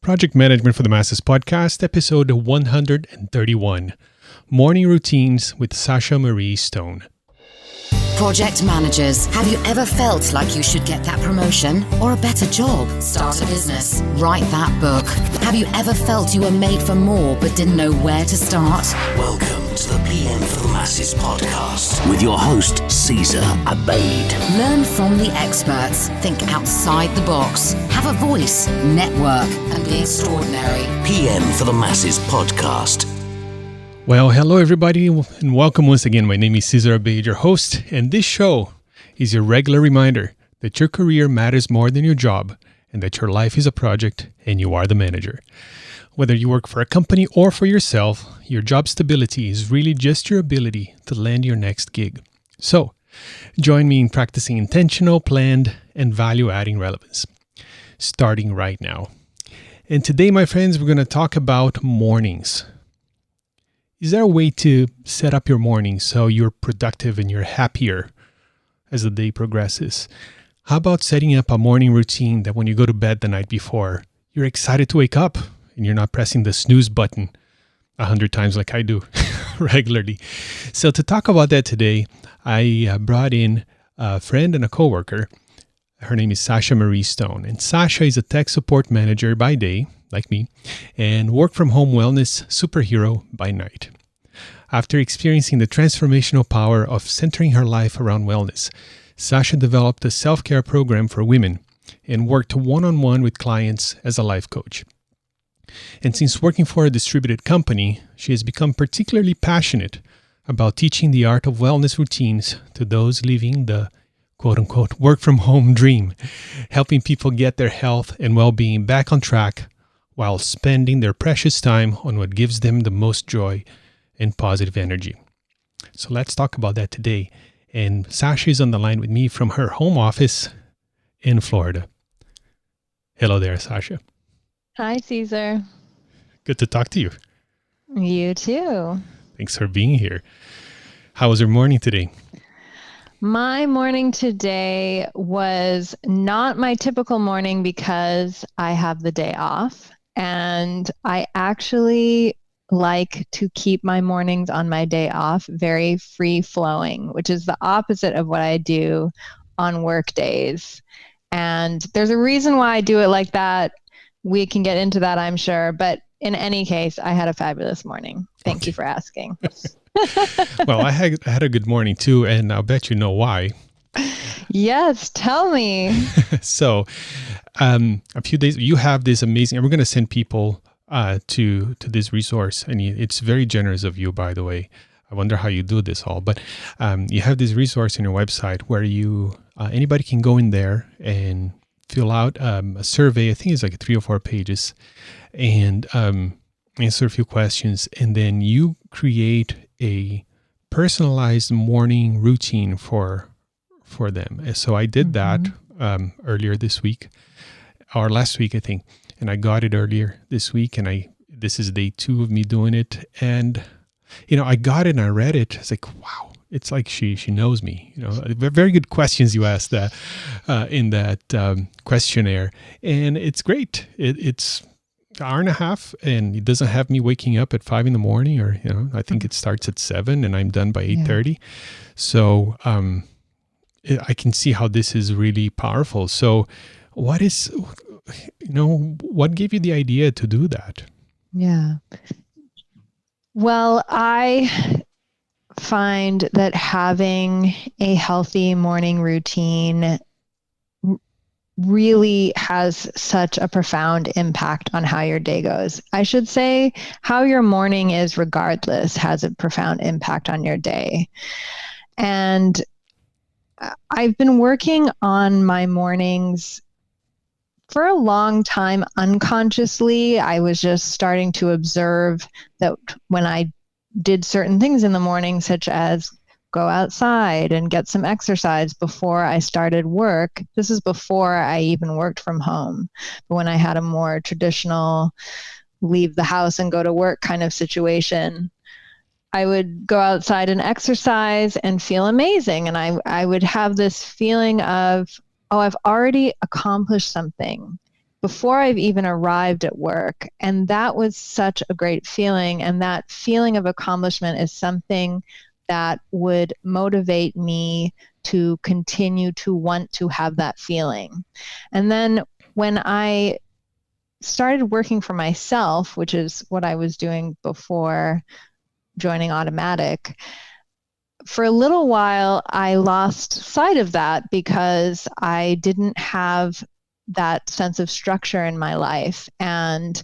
Project Management for the Masses podcast, episode 131, Morning Routines with Sasha Marie Stone. Project managers, have you ever felt like you should get that promotion or a better job? Start a business, write that book. Have you ever felt you were made for more but didn't know where to start? Welcome to the PM for the Masses podcast with your host, Caesar Abaid. Learn from the experts, think outside the box, have a voice, network, and be extraordinary. PM for the Masses podcast. Well, hello everybody, and welcome once again. My name is Cesar Abaid, your host, and this show is your regular reminder that your career matters more than your job, and that your life is a project, and you are the manager. Whether you work for a company or for yourself, your job stability is really just your ability to land your next gig. So, join me in practicing intentional, planned, and value-adding relevance, starting right now. And today, my friends, we're going to talk about mornings. Is there a way to set up your morning so you're productive and you're happier as the day progresses? How about setting up a morning routine that when you go to bed the night before, you're excited to wake up and you're not pressing the snooze button 100 times like I do regularly? So to talk about that today, I brought in a friend and a coworker. Her name is Sasha Marie Stone. And Sasha is a tech support manager by day, like me, and work-from-home wellness superhero by night. After experiencing the transformational power of centering her life around wellness, Sasha developed a self-care program for women and worked one-on-one with clients as a life coach. And since working for a distributed company, she has become particularly passionate about teaching the art of wellness routines to those living the quote-unquote work-from-home dream, helping people get their health and well-being back on track while spending their precious time on what gives them the most joy and positive energy. So let's talk about that today. And Sasha is on the line with me from her home office in Florida. Hello there, Sasha. Hi, Caesar. Good to talk to you. You too. Thanks for being here. How was your morning today? My morning today was not my typical morning because I have the day off. And I actually like to keep my mornings on my day off very free flowing, which is the opposite of what I do on work days. And there's a reason why I do it like that. We can get into that, I'm sure. But in any case, I had a fabulous morning. Thank you for asking. Well, I had a good morning too, and I'll bet you know why. Yes, tell me. So, a few days, you have this amazing, and we're going to send people to this resource, and it's very generous of you, by the way. I wonder how you do this all, but you have this resource on your website where you anybody can go in there and fill out a survey. I think it's like 3 or 4 pages, and answer a few questions, and then you create a personalized morning routine for them. And so I did that earlier this week, or last week, I think, and I got it earlier this week, and this is day 2 of me doing it, and I got it and I read it. It's like, wow, it's like she knows me. Very good questions you asked that in that questionnaire, and it's great. It's an hour and a half, and it doesn't have me waking up at 5 a.m, or I think it starts at 7 and I'm done by 8:30. So I can see how this is really powerful. So what gave you the idea to do that? Yeah. Well, I find that having a healthy morning routine really has such a profound impact on how your day goes. I should say how your morning is regardless has a profound impact on your day. And I've been working on my mornings for a long time unconsciously. I was just starting to observe that when I did certain things in the morning, such as go outside and get some exercise before I started work. This is before I even worked from home. But when I had a more traditional leave the house and go to work kind of situation, I would go outside and exercise and feel amazing. And I would have this feeling of, oh, I've already accomplished something. before I've even arrived at work. And that was such a great feeling. And that feeling of accomplishment is something that would motivate me to continue to want to have that feeling. And then when I started working for myself, which is what I was doing before joining Automatic, for a little while, I lost sight of that because I didn't have that sense of structure in my life. And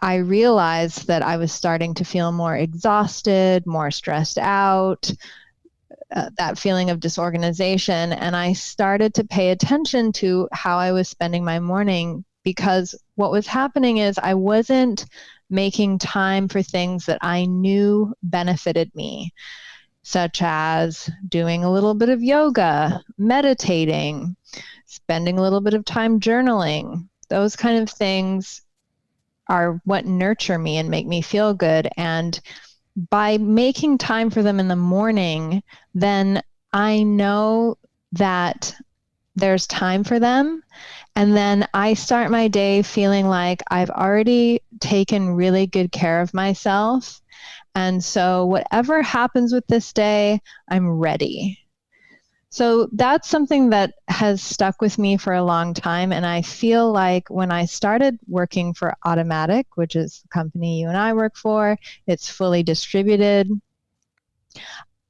I realized that I was starting to feel more exhausted, more stressed out, that feeling of disorganization. And I started to pay attention to how I was spending my morning, because what was happening is I wasn't making time for things that I knew benefited me, such as doing a little bit of yoga, meditating, spending a little bit of time journaling. Those kind of things are what nurture me and make me feel good. And by making time for them in the morning, then I know that there's time for them. And then I start my day feeling like I've already taken really good care of myself. And so whatever happens with this day, I'm ready. So that's something that has stuck with me for a long time. And I feel like when I started working for Automatic, which is the company you and I work for, it's fully distributed,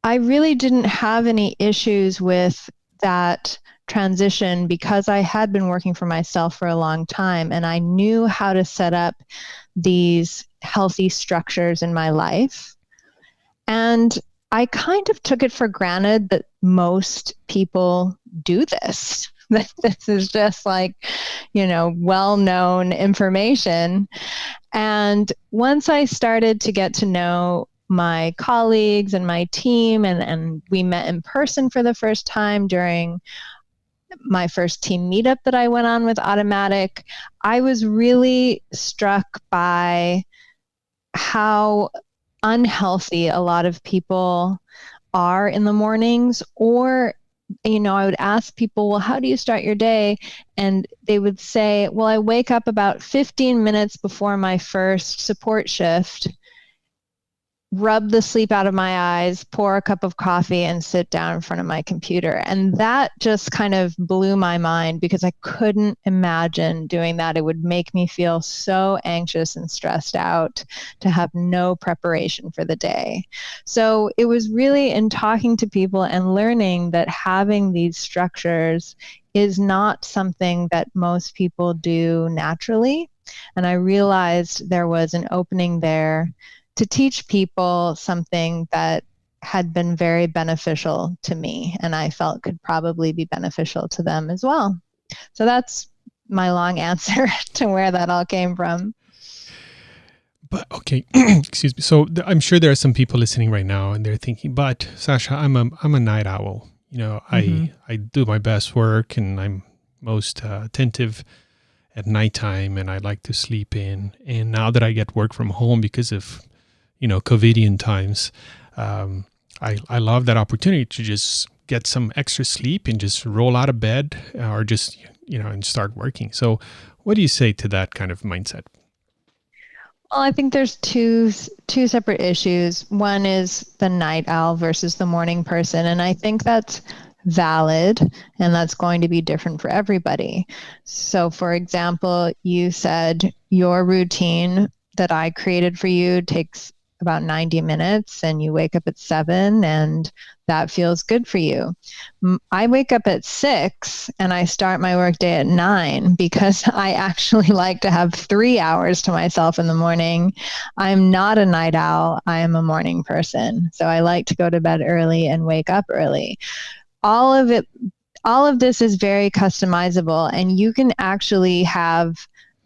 I really didn't have any issues with that transition because I had been working for myself for a long time and I knew how to set up these healthy structures in my life. And I kind of took it for granted that most people do this. That this is just like, well-known information. And once I started to get to know my colleagues and my team, and we met in person for the first time during my first team meetup that I went on with Automatic, I was really struck by how unhealthy a lot of people are in the mornings. Or, I would ask people, well, how do you start your day? And they would say, well, I wake up about 15 minutes before my first support shift, rub the sleep out of my eyes, pour a cup of coffee, and sit down in front of my computer. And that just kind of blew my mind because I couldn't imagine doing that. It would make me feel so anxious and stressed out to have no preparation for the day. So it was really in talking to people and learning that having these structures is not something that most people do naturally. And I realized there was an opening there to teach people something that had been very beneficial to me and I felt could probably be beneficial to them as well. So that's my long answer to where that all came from. But okay, excuse me. So I'm sure there are some people listening right now and they're thinking, but Sasha, I'm a night owl. I do my best work and I'm most attentive at nighttime and I like to sleep in. And now that I get work from home because of COVIDian times, I love that opportunity to just get some extra sleep and just roll out of bed or just, and start working. So what do you say to that kind of mindset? Well, I think there's two separate issues. One is the night owl versus the morning person. And I think that's valid and that's going to be different for everybody. So for example, you said your routine that I created for you takes about 90 minutes and you wake up at 7 and that feels good for you. I wake up at 6 and I start my workday at 9 because I actually like to have 3 hours to myself in the morning. I'm not a night owl. I am a morning person. So I like to go to bed early and wake up early. All of this is very customizable and you can actually have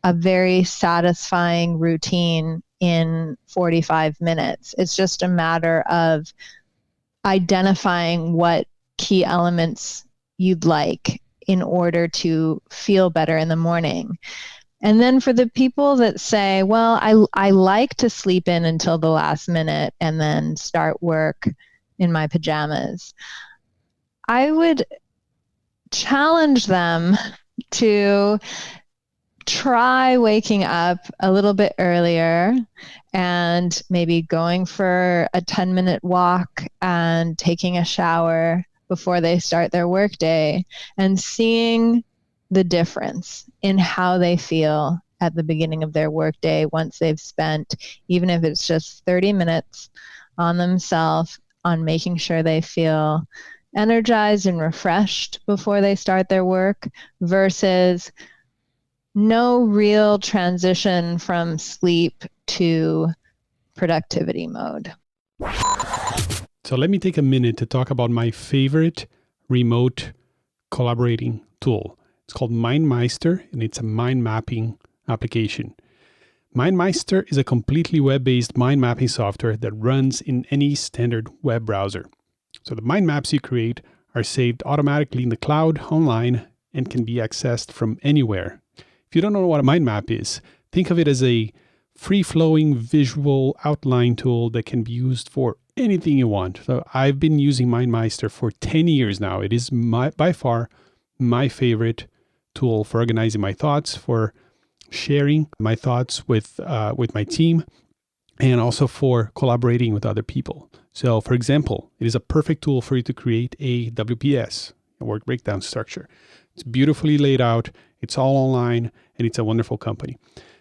a very satisfying routine in 45 minutes. It's just a matter of identifying what key elements you'd like in order to feel better in the morning. And then for the people that say, well, I like to sleep in until the last minute and then start work in my pajamas, I would challenge them to try waking up a little bit earlier and maybe going for a 10-minute walk and taking a shower before they start their workday and seeing the difference in how they feel at the beginning of their workday once they've spent, even if it's just 30 minutes on themselves, on making sure they feel energized and refreshed before they start their work, versus no real transition from sleep to productivity mode. So let me take a minute to talk about my favorite remote collaborating tool. It's called MindMeister, and it's a mind mapping application. MindMeister is a completely web-based mind mapping software that runs in any standard web browser. So the mind maps you create are saved automatically in the cloud online and can be accessed from anywhere. If you don't know what a mind map is, think of it as a free-flowing visual outline tool that can be used for anything you want. So I've been using MindMeister for 10 years now. It is by far my favorite tool for organizing my thoughts, for sharing my thoughts with my team, and also for collaborating with other people. So for example, it is a perfect tool for you to create a WBS, a work breakdown structure. It's beautifully laid out, it's all online, and it's a wonderful company.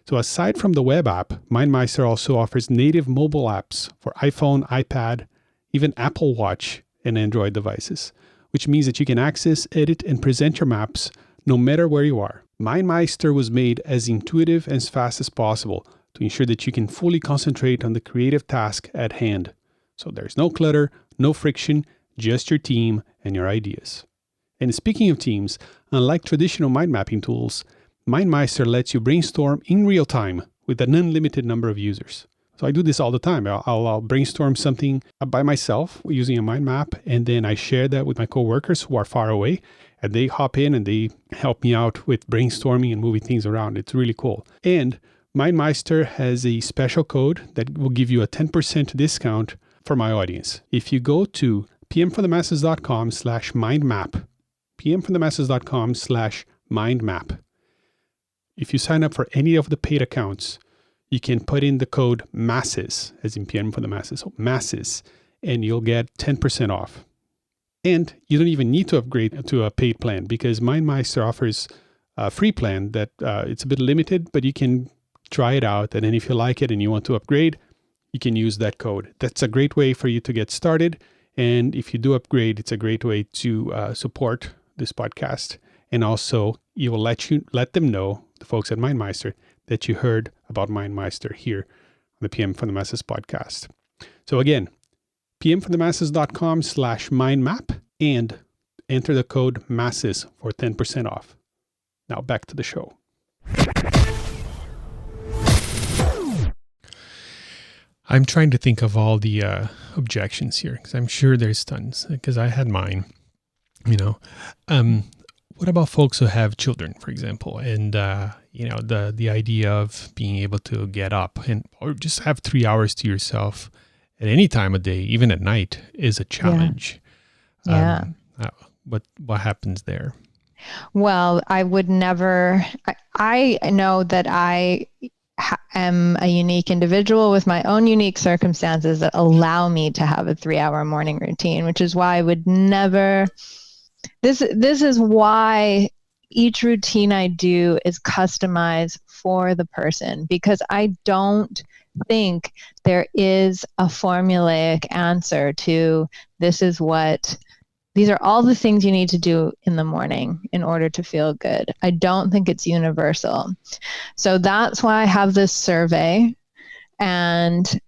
So aside from the web app, MindMeister also offers native mobile apps for iPhone, iPad, even Apple Watch and Android devices, which means that you can access, edit, and present your maps no matter where you are. MindMeister was made as intuitive and as fast as possible to ensure that you can fully concentrate on the creative task at hand. So there's no clutter, no friction, just your team and your ideas. And speaking of teams, unlike traditional mind mapping tools, MindMeister lets you brainstorm in real time with an unlimited number of users. So I do this all the time. I'll brainstorm something by myself using a mind map, and then I share that with my coworkers who are far away, and they hop in and they help me out with brainstorming and moving things around. It's really cool. And MindMeister has a special code that will give you a 10% discount for my audience. If you go to pmforthemasses.com/mindmap, pmforthemasses.com/mindmap, if you sign up for any of the paid accounts, you can put in the code MASSES, as in PM for the Masses, so MASSES, and you'll get 10% off. And you don't even need to upgrade to a paid plan because MindMeister offers a free plan that it's a bit limited, but you can try it out. And then if you like it and you want to upgrade, you can use that code. That's a great way for you to get started. And if you do upgrade, it's a great way to support this podcast. And also, you will let them know, the folks at MindMeister, that you heard about MindMeister here on the PM for the Masses podcast. So again, pmforthemasses.com/mindmap and enter the code MASSES for 10% off. Now back to the show. I'm trying to think of all the objections here because I'm sure there's tons because I had mine, What about folks who have children, for example, and the idea of being able to get up or just have 3 hours to yourself at any time of day, even at night, is a challenge. Yeah. What happens there? Well, I would never. I know that I am a unique individual with my own unique circumstances that allow me to have a 3-hour morning routine, which is why I would never. This is why each routine I do is customized for the person, because I don't think there is a formulaic answer to these are all the things you need to do in the morning in order to feel good. I don't think it's universal. So that's why I have this survey, and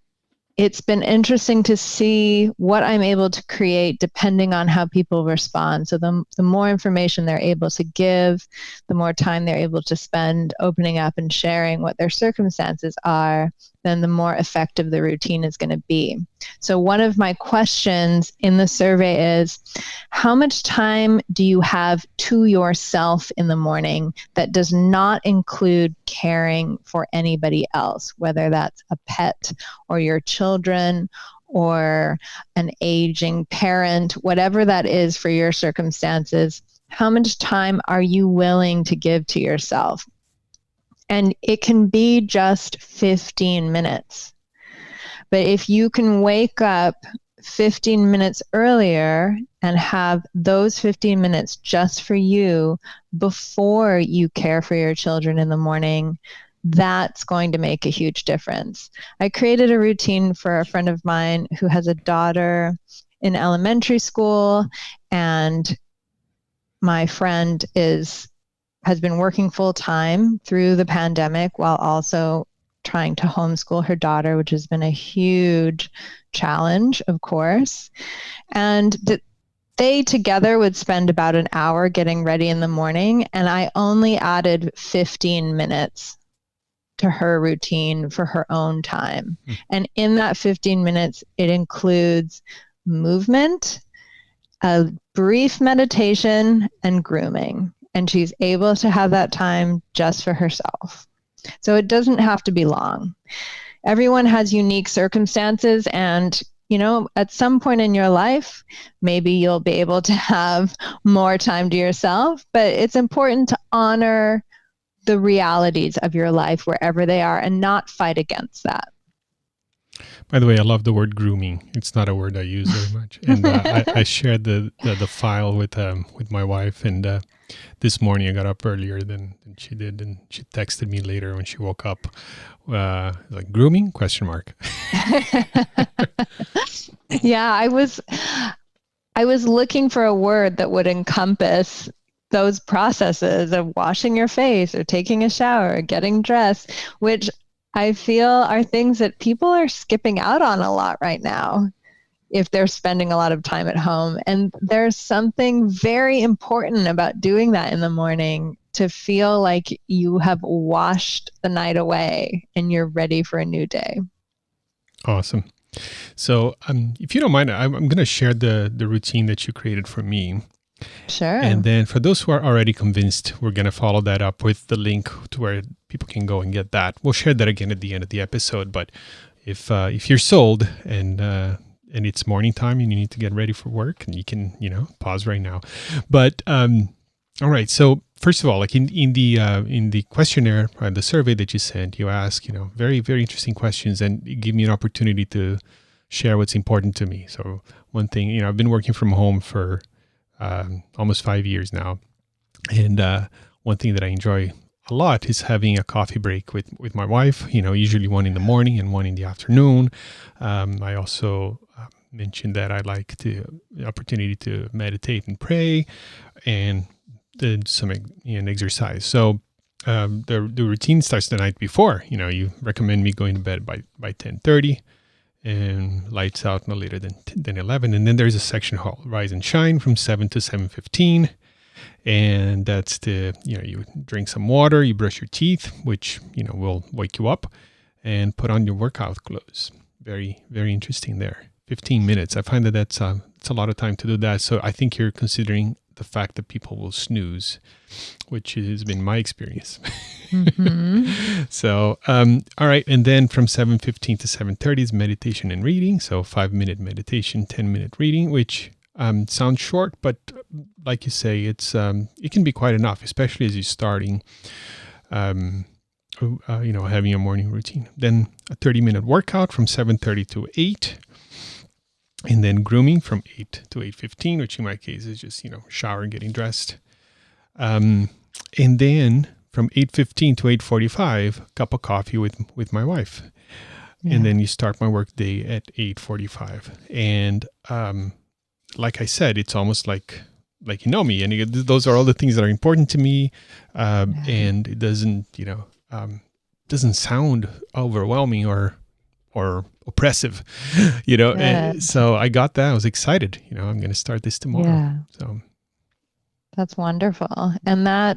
it's been interesting to see what I'm able to create depending on how people respond. So the more information they're able to give, the more time they're able to spend opening up and sharing what their circumstances are, then the more effective the routine is going to be. So one of my questions in the survey is, how much time do you have to yourself in the morning that does not include caring for anybody else, whether that's a pet or your children or an aging parent, whatever that is for your circumstances? How much time are you willing to give to yourself? And it can be just 15 minutes. But if you can wake up 15 minutes earlier and have those 15 minutes just for you before you care for your children in the morning, that's going to make a huge difference. I created a routine for a friend of mine who has a daughter in elementary school, and my friend has been working full time through the pandemic while also trying to homeschool her daughter, which has been a huge challenge, of course. And they together would spend about an hour getting ready in the morning, and I only added 15 minutes to her routine for her own time. And in that 15 minutes, it includes movement, a brief meditation, and grooming. And she's able to have that time just for herself. So it doesn't have to be long. Everyone has unique circumstances, and at some point in your life, maybe you'll be able to have more time to yourself, but it's important to honor the realities of your life wherever they are and not fight against that. By the way, I love the word grooming. It's not a word I use very much. And I shared the file with my wife, and this morning I got up earlier than she did, and she texted me later when she woke up, like, grooming? ? Yeah, I was looking for a word that would encompass those processes of washing your face or taking a shower, getting dressed, which I feel are things that people are skipping out on a lot right now if they're spending a lot of time at home. And there's something very important about doing that in the morning to feel like you have washed the night away and you're ready for a new day. Awesome. So if you don't mind, I'm going to share the routine that you created for me. Sure. And then for those who are already convinced, we're going to follow that up with the link to where people can go and get that. We'll share that again at the end of the episode. But if you're sold and it's morning time and you need to get ready for work, and you can, pause right now. But all right. So first of all, like in the questionnaire, the survey that you sent, you ask, very, very interesting questions, and you give me an opportunity to share what's important to me. So one thing, I've been working from home for almost 5 years now. And one thing that I enjoy a lot is having a coffee break with my wife, usually one in the morning and one in the afternoon. I also mentioned that I like the opportunity to meditate and pray and then some exercise. So the routine starts the night before. You recommend me going to bed by 10:30. And lights out no later than 11. And then there's a section called Rise and Shine from 7 to 7:15. And that's you drink some water, you brush your teeth, which, will wake you up, and put on your workout clothes. Very, very interesting there. 15 minutes. I find that it's a lot of time to do that. So I think you're considering the fact that people will snooze, which has been my experience. Mm-hmm. So, all right. And then from 7:15 to 7:30 is meditation and reading. So 5-minute meditation, 10-minute reading, which sounds short, but like you say, it can be quite enough, especially as you're starting, having a morning routine. Then a 30-minute workout from 7:30 to 8. And then grooming from 8 to 8:15, which in my case is just, shower and getting dressed. And then from 8:15 to 8:45, a cup of coffee with my wife. Yeah. And then you start my work day at 8:45. And like I said, it's almost like me. And those are all the things that are important to me. And it doesn't, doesn't sound overwhelming or oppressive, And so I got that. I was excited. I'm going to start this tomorrow. Yeah. So that's wonderful. And that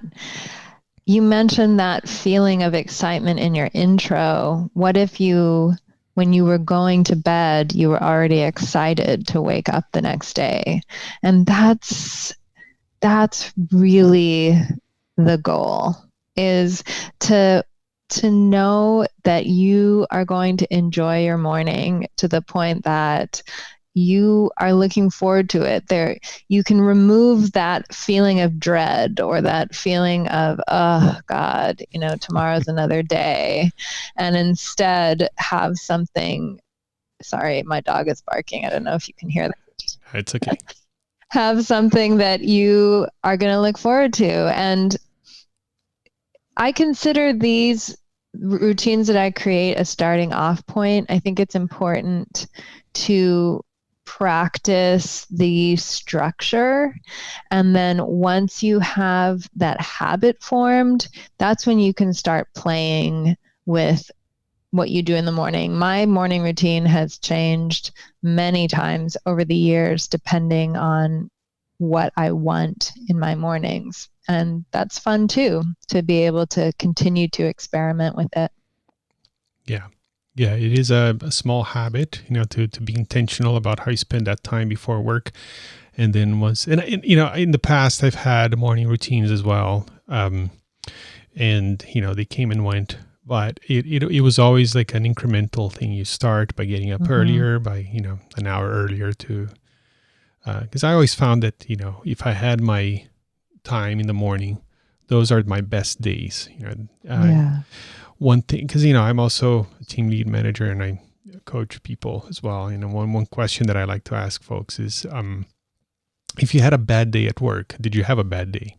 you mentioned that feeling of excitement in your intro. What if when you were going to bed, you were already excited to wake up the next day? And that's really the goal, is to know that you are going to enjoy your morning to the point that you are looking forward to it. There, you can remove that feeling of dread or that feeling of, oh God, tomorrow's another day, and instead have something. Sorry, my dog is barking. I don't know if you can hear that. It's okay. Have something that you are going to look forward to. And I consider these routines that I create a starting off point. I think it's important to practice the structure. And then once you have that habit formed, that's when you can start playing with what you do in the morning. My morning routine has changed many times over the years, depending on what I want in my mornings. And that's fun too, to be able to continue to experiment with it. Yeah. Yeah, it is a small habit, to be intentional about how you spend that time before work. And then in the past, I've had morning routines as well. And, they came and went, but it was always like an incremental thing. You start by getting up earlier, by, an hour earlier because I always found that, if I had my time in the morning, those are my best days. One thing, because I'm also a team lead manager and I coach people as well. One question that I like to ask folks is, if you had a bad day at work, did you have a bad day?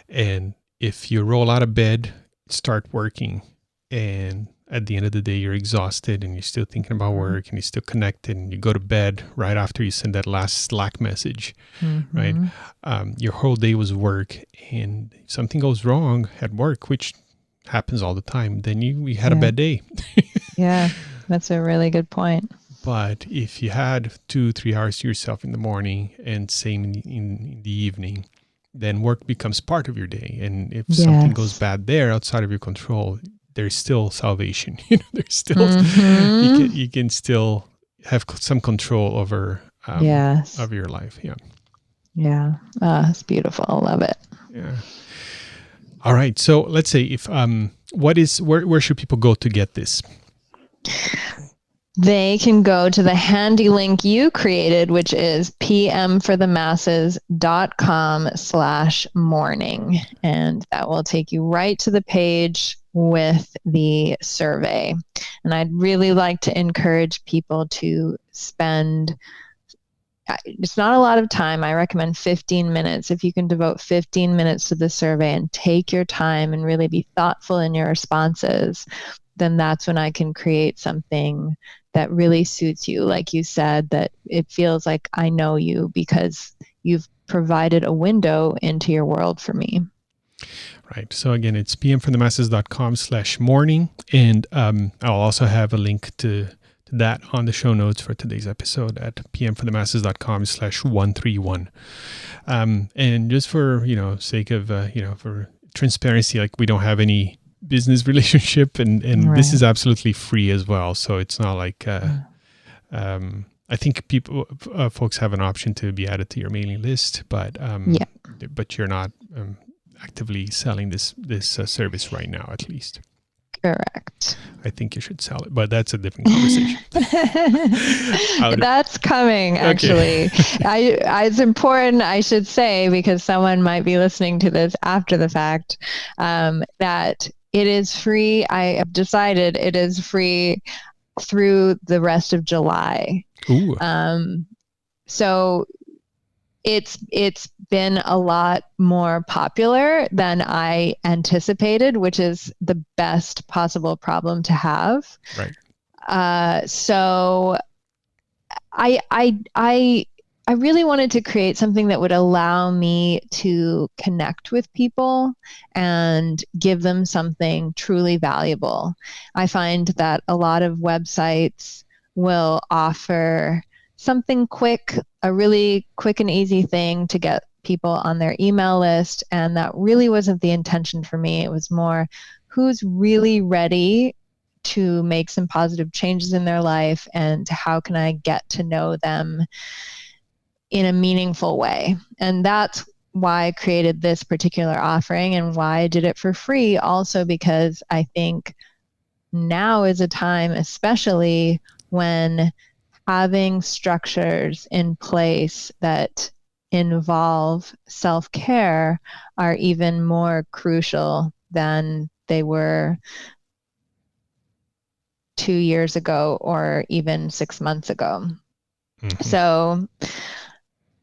And if you roll out of bed, start working, and at the end of the day you're exhausted and you're still thinking about work and you're still connected, and you go to bed right after you send that last Slack message, right? Your whole day was work, and if something goes wrong at work, which happens all the time, then you had a bad day. Yeah, that's a really good point. But if you had 2-3 hours to yourself in the morning and same in the evening, then work becomes part of your day. And if something goes bad there outside of your control, there's still salvation. There's still you can still have some control over of your life. Yeah. It's beautiful. I love it. Yeah. All right. So let's say if where should people go to get this? They can go to the handy link you created, which is pmforthemasses.com/morning. And that will take you right to the page with the survey. And I'd really like to encourage people to spend, it's not a lot of time. I recommend 15 minutes. If you can devote 15 minutes to the survey and take your time and really be thoughtful in your responses, then that's when I can create something that really suits you. Like you said, that it feels like I know you because you've provided a window into your world for me. Right. So again, it's pmforthemasses.com/morning. And I'll also have a link to that on the show notes for today's episode at pmforthemasses.com/131. And just for, sake of, for transparency, like we don't have any business relationship, and right. This is absolutely free as well. So it's not like, I think folks have an option to be added to your mailing list, but you're not actively selling this service right now, at least. Correct. I think you should sell it, but that's a different conversation. That's coming, actually. Okay. It's important, I should say, because someone might be listening to this after the fact, that it is free. I have decided it is free through the rest of July. Ooh. So it's been a lot more popular than I anticipated, which is the best possible problem to have. Right. So I really wanted to create something that would allow me to connect with people and give them something truly valuable. I find that a lot of websites will offer something quick, a really quick and easy thing to get people on their email list. And that really wasn't the intention for me. It was more who's really ready to make some positive changes in their life, and how can I get to know them in a meaningful way. And that's why I created this particular offering and why I did it for free. Also because I think now is a time, especially when having structures in place that involve self-care are even more crucial than they were 2 years ago or even 6 months ago. Mhm. So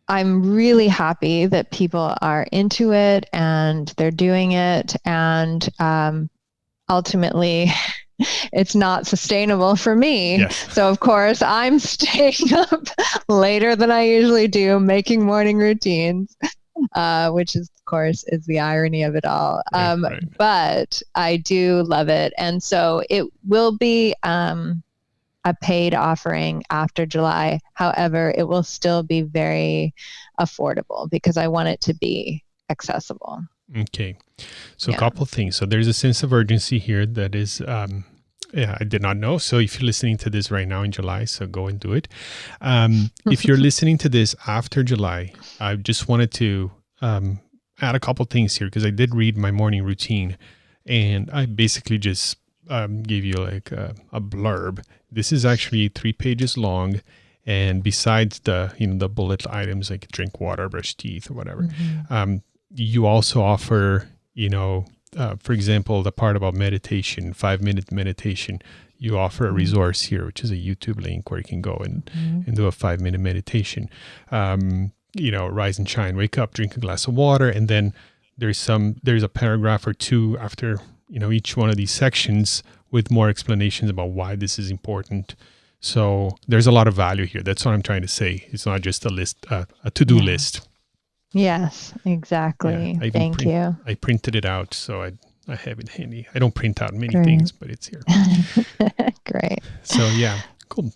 I'm really happy that people are into it and they're doing it. And ultimately, it's not sustainable for me. Yes. So, of course, I'm staying up later than I usually do, making morning routines, which is, of course, is the irony of it all. Right. But I do love it. And so it will be a paid offering after July. However, it will still be very affordable because I want it to be accessible. Okay. So a couple of things. So there's a sense of urgency here that is, I did not know. So if you're listening to this right now in July, so go and do it. If you're listening to this after July, I just wanted to add a couple things here because I did read my morning routine and I basically just gave you like a blurb. This is actually 3 pages long. And besides the, the bullet items like drink water, brush teeth or whatever, you also offer, for example, the part about meditation, 5-minute meditation, you offer a resource here, which is a YouTube link where you can go and do a 5-minute meditation. Rise and shine, wake up, drink a glass of water. And then there's a paragraph or two after, each one of these sections with more explanations about why this is important. So there's a lot of value here. That's what I'm trying to say. It's not just a list, a to-do list. Yes, exactly. Yeah, Thank you. I printed it out, so I have it handy. I don't print out many things, but it's here. Great. So yeah, cool.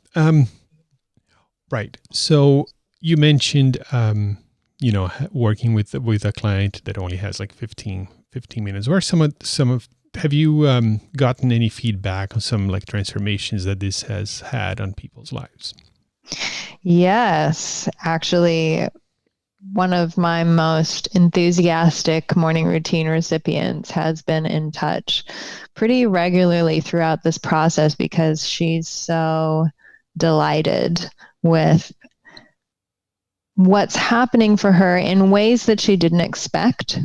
Right. So you mentioned, working with a client that only has like 15 minutes. Or have you gotten any feedback on some like transformations that this has had on people's lives? Yes, actually, one of my most enthusiastic morning routine recipients has been in touch pretty regularly throughout this process because she's so delighted with what's happening for her in ways that she didn't expect.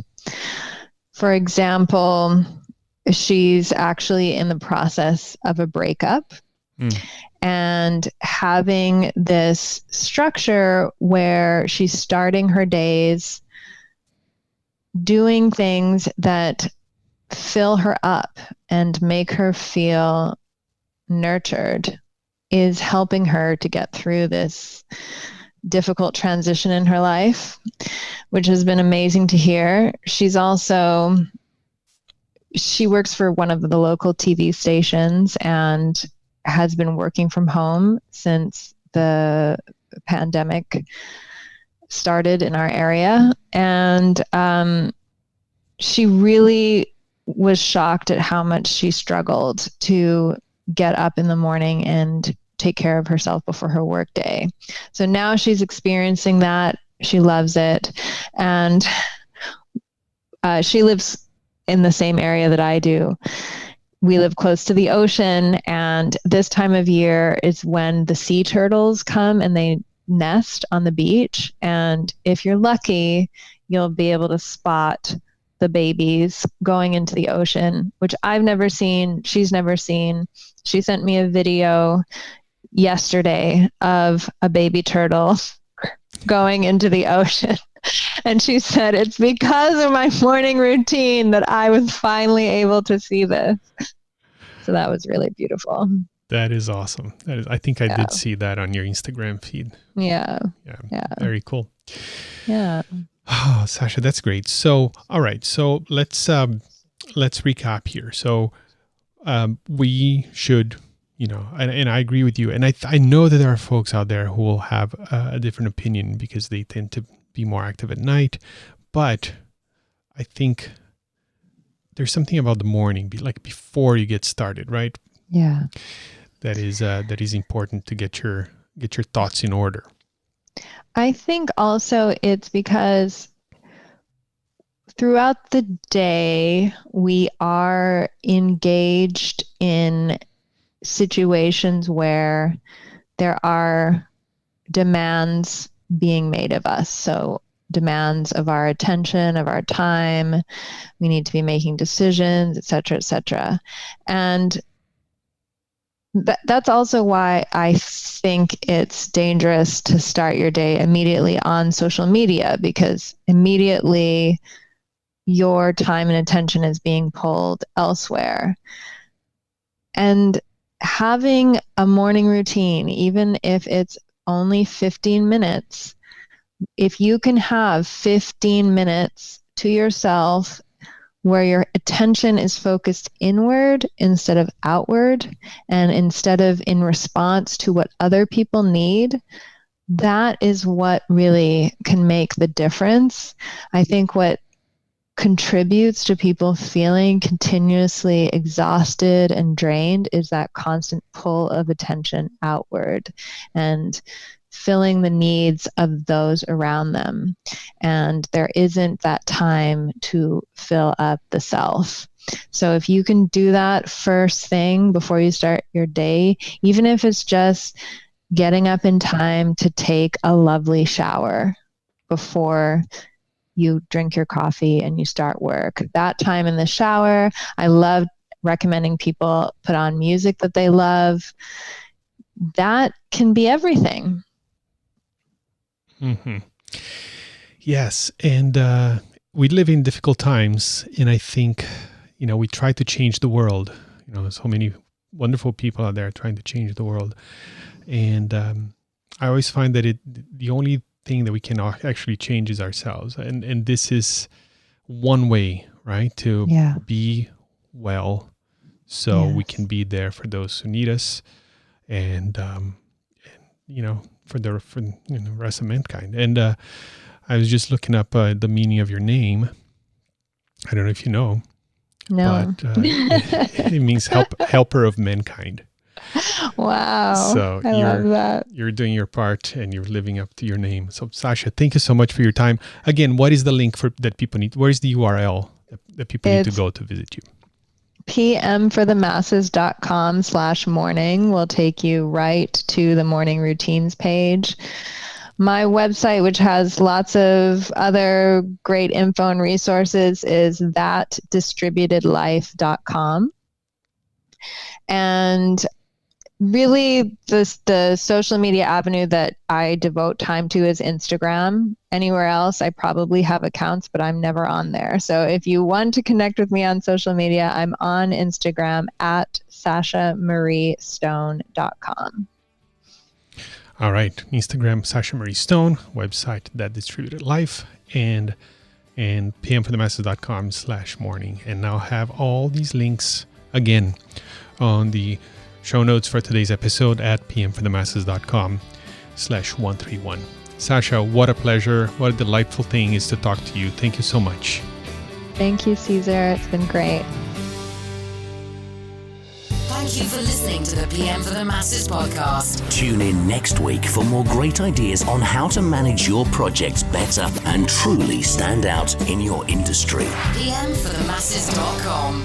For example, she's actually in the process of a breakup. And having this structure where she's starting her days doing things that fill her up and make her feel nurtured is helping her to get through this difficult transition in her life, which has been amazing to hear. She works for one of the local TV stations and has been working from home since the pandemic started in our area. And she really was shocked at how much she struggled to get up in the morning and take care of herself before her work day. So now she's experiencing that. She loves it. And she lives in the same area that I do. We live close to the ocean, and this time of year is when the sea turtles come and they nest on the beach. And if you're lucky, you'll be able to spot the babies going into the ocean, which I've never seen. She's never seen. She sent me a video yesterday of a baby turtle going into the ocean. And she said, it's because of my morning routine that I was finally able to see this. So that was really beautiful. That is awesome. I think I did see that on your Instagram feed. Yeah. Very cool. Yeah. Oh, Sasha, that's great. So, all right. So let's recap here. So we should, and I agree with you. And I know that there are folks out there who will have a different opinion because they tend to be more active at night. But I think there's something about the morning, like before you get started, right? Yeah. That is important to get your thoughts in order. I think also it's because throughout the day, we are engaged in situations where there are demands being made of us. So demands of our attention, of our time. We need to be making decisions, et cetera, et cetera. And that's also why I think it's dangerous to start your day immediately on social media, because immediately your time and attention is being pulled elsewhere. And having a morning routine, even if it's only 15 minutes, if you can have 15 minutes to yourself where your attention is focused inward instead of outward, and instead of in response to what other people need, that is what really can make the difference. I think what contributes to people feeling continuously exhausted and drained is that constant pull of attention outward and filling the needs of those around them. And there isn't that time to fill up the self. So if you can do that first thing before you start your day, even if it's just getting up in time to take a lovely shower before you drink your coffee and you start work, that time in the shower, I love recommending people put on music that they love. That can be everything. Mm-hmm. Yes. And we live in difficult times. And I think, we try to change the world. There's so many wonderful people out there trying to change the world. And I always find that the only thing that we can actually change is ourselves. And this is one way, right? To be well so we can be there for those who need us. And for the rest of mankind. And I was just looking up the meaning of your name. I don't know if you know. No. But it means helper of mankind. Wow. So I love that. You're doing your part and you're living up to your name. So Sasha, thank you so much for your time. Again, what is the link that people need? Where is the URL that people need to go to visit you? pmforthemasses.com/morning will take you right to the morning routines page. My website, which has lots of other great info and resources, is thatdistributedlife.com. And really, the social media avenue that I devote time to is Instagram. Anywhere else, I probably have accounts, but I'm never on there. So if you want to connect with me on social media, I'm on Instagram at sashamariestone.com. All right. Instagram, Sasha Marie Stone, website That Distributed Life, and pmforthemasses.com/morning. And now have all these links again on the show notes for today's episode at pmforthemasses.com/131. Sasha, what a pleasure. What a delightful thing is to talk to you. Thank you so much. Thank you, Caesar. It's been great. Thank you for listening to the PM for the Masses podcast. Tune in next week for more great ideas on how to manage your projects better and truly stand out in your industry. pmforthemasses.com